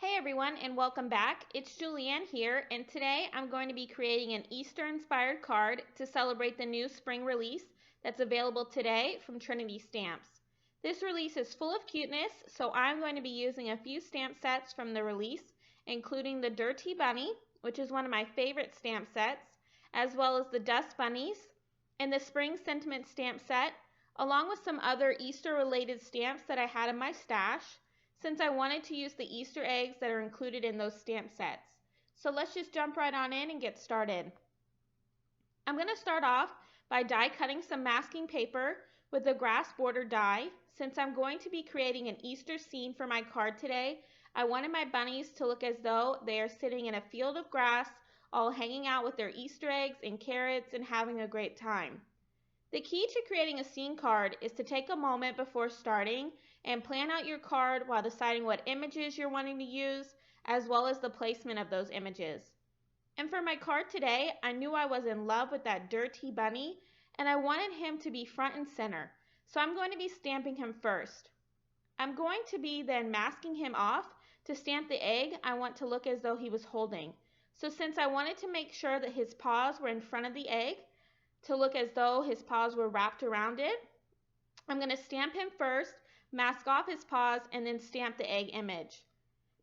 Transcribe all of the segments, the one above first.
Hey everyone, and welcome back. It's Julianne here, and today I'm going to be creating an Easter-inspired card to celebrate the new spring release that's available today from Trinity Stamps. This release is full of cuteness, so I'm going to be using a few stamp sets from the release, including the Dirty Bunny, which is one of my favorite stamp sets, as well as the Dust Bunnies, and the Spring Sentiment stamp set, along with some other Easter-related stamps that I had in my stash, since I wanted to use the Easter eggs that are included in those stamp sets. So let's just jump right on in and get started. I'm going to start off by die cutting some masking paper with the grass border die. Since I'm going to be creating an Easter scene for my card today, I wanted my bunnies to look as though they are sitting in a field of grass, all hanging out with their Easter eggs and carrots and having a great time. The key to creating a scene card is to take a moment before starting and plan out your card while deciding what images you're wanting to use, as well as the placement of those images. And for my card today, I knew I was in love with that Dirty Bunny, and I wanted him to be front and center, so I'm going to be stamping him first. I'm going to be then masking him off to stamp the egg I want to look as though he was holding. So since I wanted to make sure that his paws were in front of the egg, to look as though his paws were wrapped around it, I'm going to stamp him first, mask off his paws, and then stamp the egg image.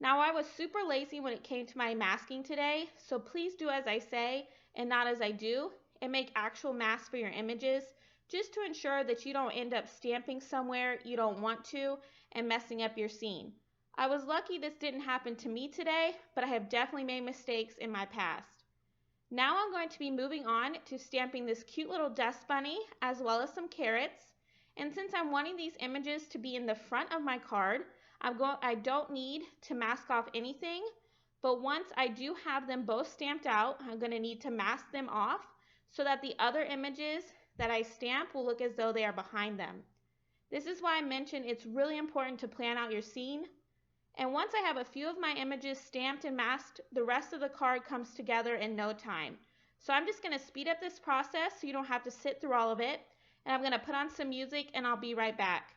Now I was super lazy when it came to my masking today, so please do as I say and not as I do, and make actual masks for your images, just to ensure that you don't end up stamping somewhere you don't want to and messing up your scene. I was lucky this didn't happen to me today, but I have definitely made mistakes in my past. Now I'm going to be moving on to stamping this cute little dust bunny as well as some carrots. And since I'm wanting these images to be in the front of my card, I don't need to mask off anything, but once I do have them both stamped out, I'm going to need to mask them off so that the other images that I stamp will look as though they are behind them. This is why I mentioned it's really important to plan out your scene. And once I have a few of my images stamped and masked, the rest of the card comes together in no time. So I'm just going to speed up this process so you don't have to sit through all of it. And I'm going to put on some music and I'll be right back.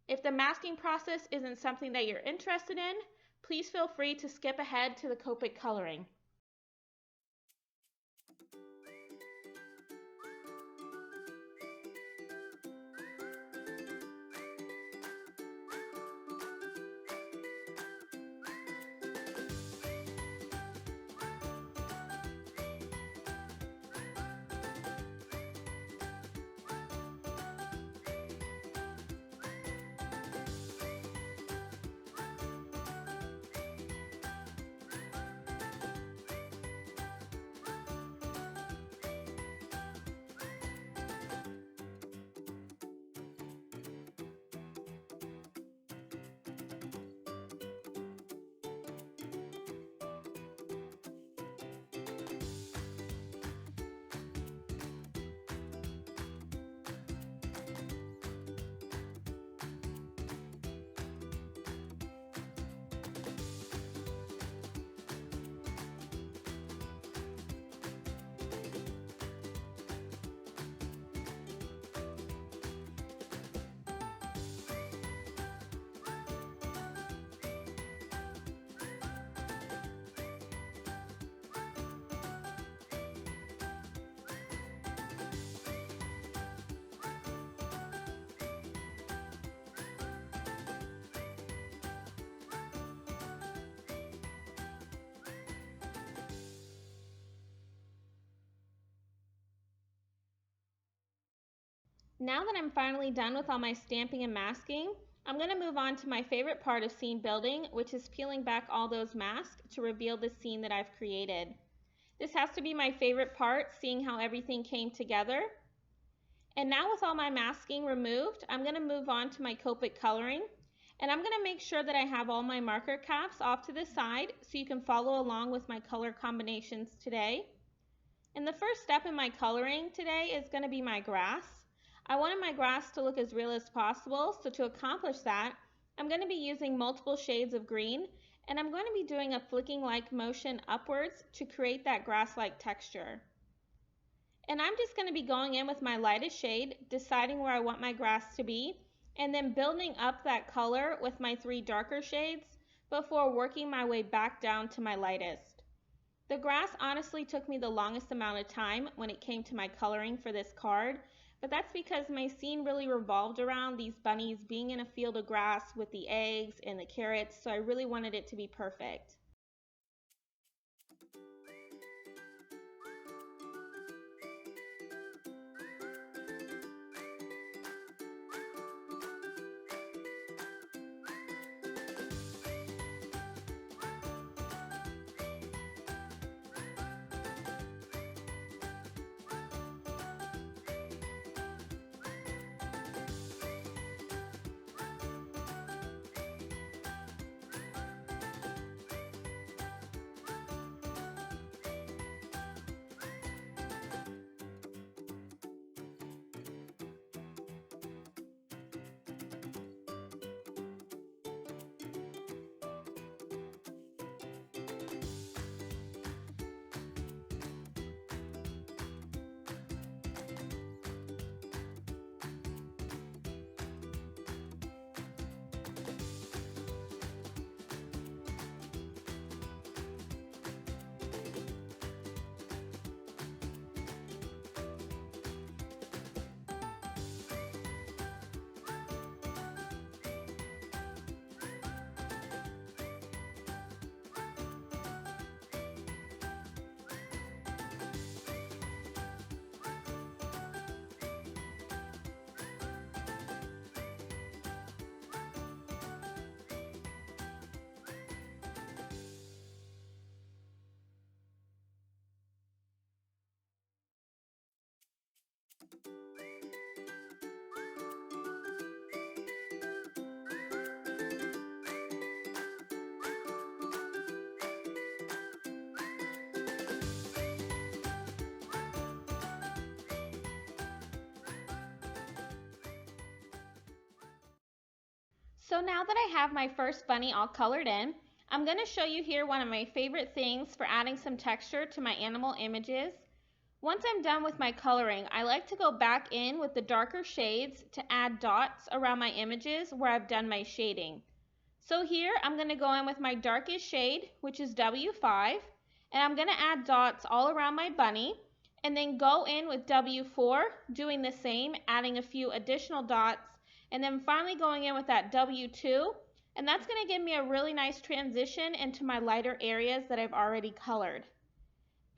If the masking process isn't something that you're interested in, please feel free to skip ahead to the Copic coloring. Now that I'm finally done with all my stamping and masking, I'm going to move on to my favorite part of scene building, which is peeling back all those masks to reveal the scene that I've created. This has to be my favorite part, seeing how everything came together. And now with all my masking removed, I'm going to move on to my Copic coloring. And I'm going to make sure that I have all my marker caps off to the side so you can follow along with my color combinations today. And the first step in my coloring today is going to be my grass. I wanted my grass to look as real as possible, so to accomplish that, I'm going to be using multiple shades of green, and I'm going to be doing a flicking-like motion upwards to create that grass-like texture. And I'm just going to be going in with my lightest shade, deciding where I want my grass to be, and then building up that color with my 3 darker shades before working my way back down to my lightest. The grass honestly took me the longest amount of time when it came to my coloring for this card, but that's because my scene really revolved around these bunnies being in a field of grass with the eggs and the carrots, so I really wanted it to be perfect. So now that I have my first bunny all colored in, I'm going to show you here one of my favorite things for adding some texture to my animal images. Once I'm done with my coloring, I like to go back in with the darker shades to add dots around my images where I've done my shading. So here I'm going to go in with my darkest shade, which is W5, and I'm going to add dots all around my bunny, and then go in with W4, doing the same, adding a few additional dots, and then finally going in with that W2, and that's going to give me a really nice transition into my lighter areas that I've already colored.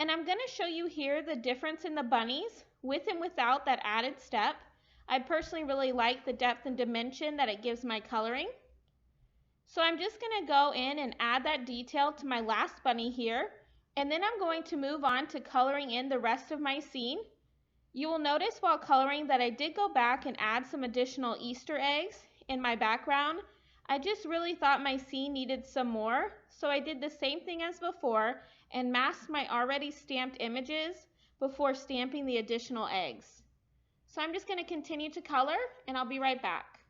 And I'm going to show you here the difference in the bunnies with and without that added step. I personally really like the depth and dimension that it gives my coloring. So I'm just going to go in and add that detail to my last bunny here, and then I'm going to move on to coloring in the rest of my scene. You will notice while coloring that I did go back and add some additional Easter eggs in my background. I just really thought my scene needed some more, so I did the same thing as before and masked my already stamped images before stamping the additional eggs. So I'm just going to continue to color, and I'll be right back.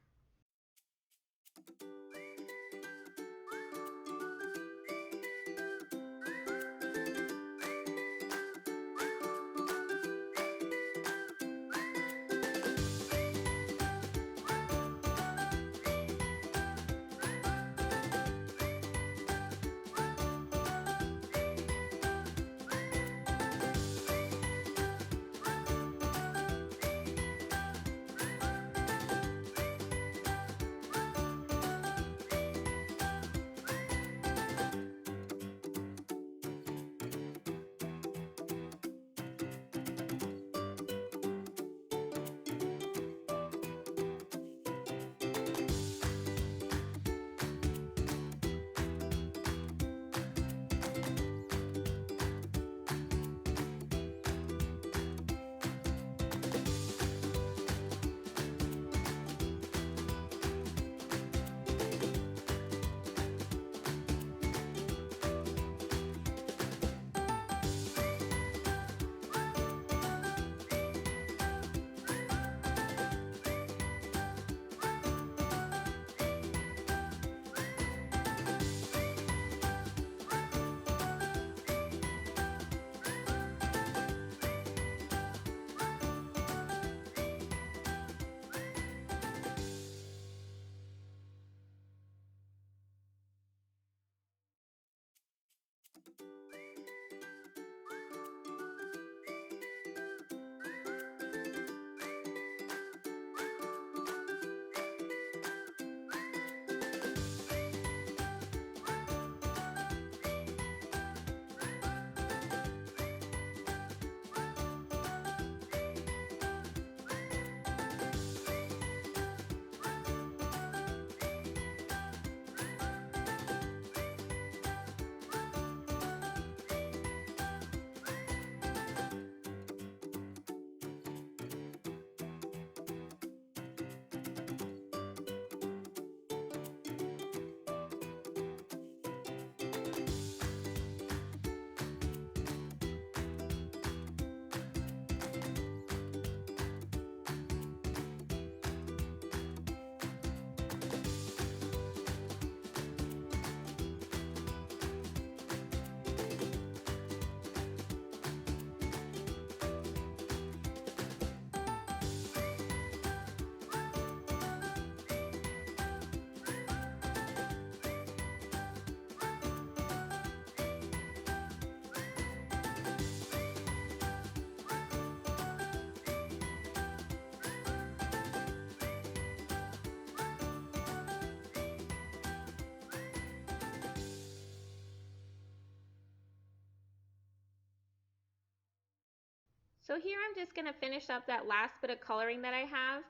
So here I'm just going to finish up that last bit of coloring that I have.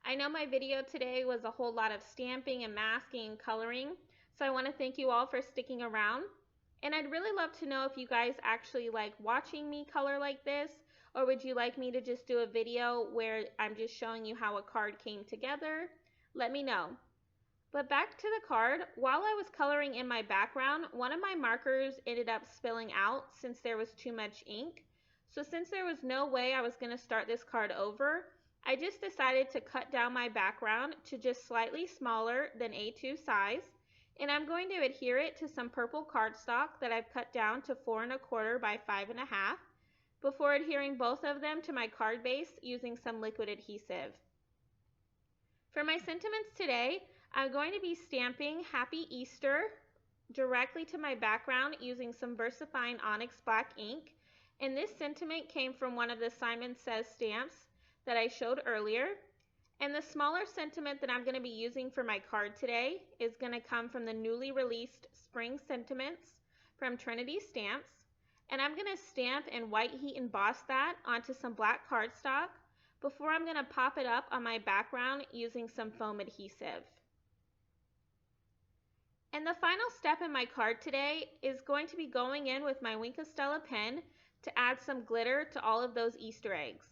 I know my video today was a whole lot of stamping and masking and coloring, so I want to thank you all for sticking around. And I'd really love to know if you guys actually like watching me color like this, or would you like me to just do a video where I'm just showing you how a card came together? Let me know. But back to the card, while I was coloring in my background, one of my markers ended up spilling out since there was too much ink. So since there was no way I was going to start this card over, I just decided to cut down my background to just slightly smaller than A2 size, and I'm going to adhere it to some purple cardstock that I've cut down to 4 1/4 by 5 1/2 before adhering both of them to my card base using some liquid adhesive. For my sentiments today, I'm going to be stamping Happy Easter directly to my background using some VersaFine Onyx Black ink, and this sentiment came from one of the Simon Says stamps that I showed earlier. And the smaller sentiment that I'm going to be using for my card today is going to come from the newly released Spring Sentiments from Trinity Stamps. And I'm going to stamp and white heat emboss that onto some black cardstock before I'm going to pop it up on my background using some foam adhesive. And the final step in my card today is going to be going in with my Wink of Stella pen to add some glitter to all of those Easter eggs.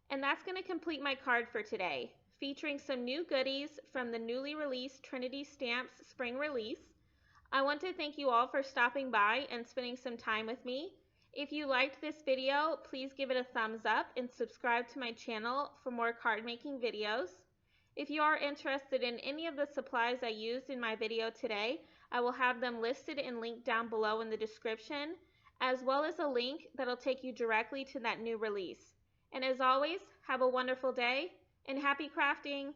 And that's going to complete my card for today, featuring some new goodies from the newly released Trinity Stamps Spring Release. I want to thank you all for stopping by and spending some time with me. If you liked this video, please give it a thumbs up and subscribe to my channel for more card making videos. If you are interested in any of the supplies I used in my video today, I will have them listed and linked down below in the description, as well as a link that'll take you directly to that new release. And as always, have a wonderful day and happy crafting!